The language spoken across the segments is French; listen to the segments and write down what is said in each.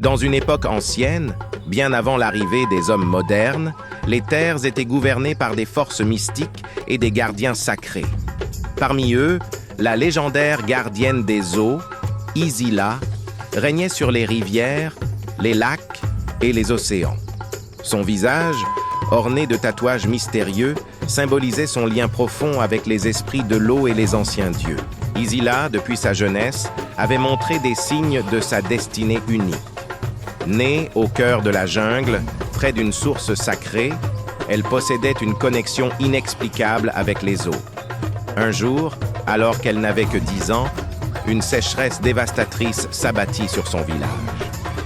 Dans une époque ancienne, bien avant l'arrivée des hommes modernes, les terres étaient gouvernées par des forces mystiques et des gardiens sacrés. Parmi eux, la légendaire gardienne des eaux, Isila, régnait sur les rivières, les lacs et les océans. Son visage, orné de tatouages mystérieux, symbolisait son lien profond avec les esprits de l'eau et les anciens dieux. Isila, depuis sa jeunesse, avait montré des signes de sa destinée unique. Née au cœur de la jungle, près d'une source sacrée, elle possédait une connexion inexplicable avec les eaux. Un jour, alors qu'elle n'avait que 10 ans, une sécheresse dévastatrice s'abattit sur son village.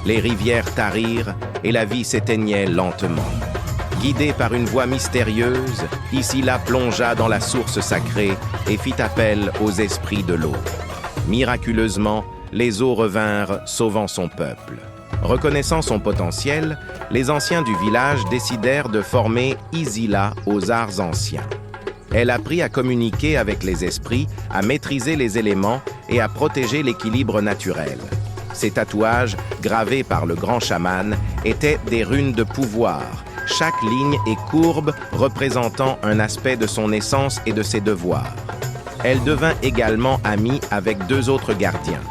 Les rivières tarirent et la vie s'éteignait lentement. Guidée par une voix mystérieuse, Isila plongea dans la source sacrée et fit appel aux esprits de l'eau. Miraculeusement, les eaux revinrent, sauvant son peuple. Reconnaissant son potentiel, les anciens du village décidèrent de former Isila aux arts anciens. Elle apprit à communiquer avec les esprits, à maîtriser les éléments et à protéger l'équilibre naturel. Ses tatouages, gravés par le grand chaman, étaient des runes de pouvoir, chaque ligne et courbe représentant un aspect de son essence et de ses devoirs. Elle devint également amie avec 2 autres gardiens,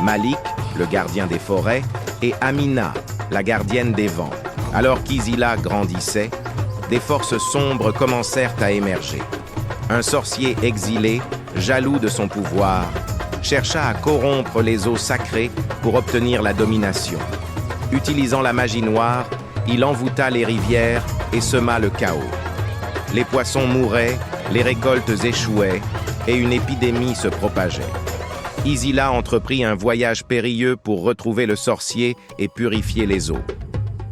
Malik, le gardien des forêts, et Amina, la gardienne des vents. Alors qu'Isila grandissait, des forces sombres commencèrent à émerger. Un sorcier exilé, jaloux de son pouvoir, chercha à corrompre les eaux sacrées pour obtenir la domination. Utilisant la magie noire, il envoûta les rivières et sema le chaos. Les poissons mouraient, les récoltes échouaient et une épidémie se propageait. Isila entreprit un voyage périlleux pour retrouver le sorcier et purifier les eaux.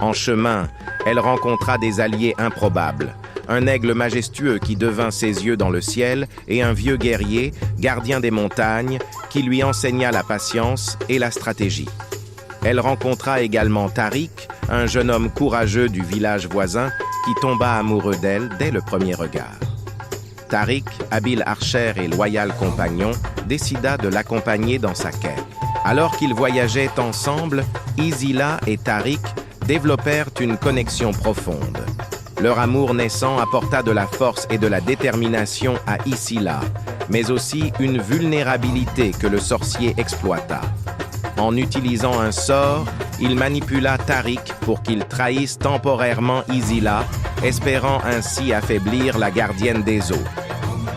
En chemin, elle rencontra des alliés improbables, un aigle majestueux qui devint ses yeux dans le ciel et un vieux guerrier, gardien des montagnes, qui lui enseigna la patience et la stratégie. Elle rencontra également Tariq, un jeune homme courageux du village voisin qui tomba amoureux d'elle dès le premier regard. Tariq, habile archer et loyal compagnon, décida de l'accompagner dans sa quête. Alors qu'ils voyageaient ensemble, Isila et Tariq développèrent une connexion profonde. Leur amour naissant apporta de la force et de la détermination à Isila, mais aussi une vulnérabilité que le sorcier exploita. En utilisant un sort, il manipula Tariq pour qu'il trahisse temporairement Isila, espérant ainsi affaiblir la gardienne des eaux.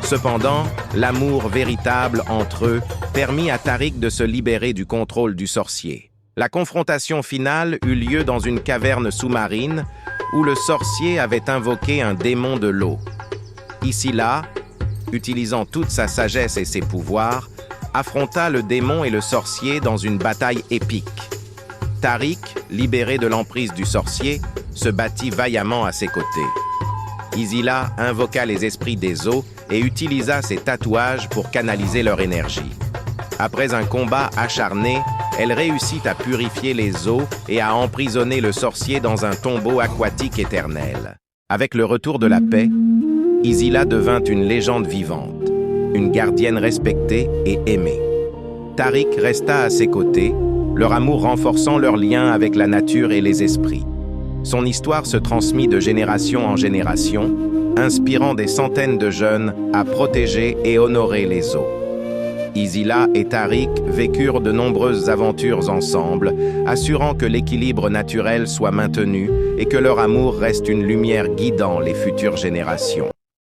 Cependant, l'amour véritable entre eux permit à Tariq de se libérer du contrôle du sorcier. La confrontation finale eut lieu dans une caverne sous-marine où le sorcier avait invoqué un démon de l'eau. Isila, utilisant toute sa sagesse et ses pouvoirs, affronta le démon et le sorcier dans une bataille épique. Tariq, libéré de l'emprise du sorcier, se battit vaillamment à ses côtés. Isila invoqua les esprits des eaux et utilisa ses tatouages pour canaliser leur énergie. Après un combat acharné, elle réussit à purifier les eaux et à emprisonner le sorcier dans un tombeau aquatique éternel. Avec le retour de la paix, Isila devint une légende vivante, une gardienne respectée et aimée. Tariq resta à ses côtés, leur amour renforçant leur lien avec la nature et les esprits. Son histoire se transmit de génération en génération, inspirant des centaines de jeunes à protéger et honorer les eaux. Isila et Tariq vécurent de nombreuses aventures ensemble, assurant que l'équilibre naturel soit maintenu et que leur amour reste une lumière guidant les futures générations.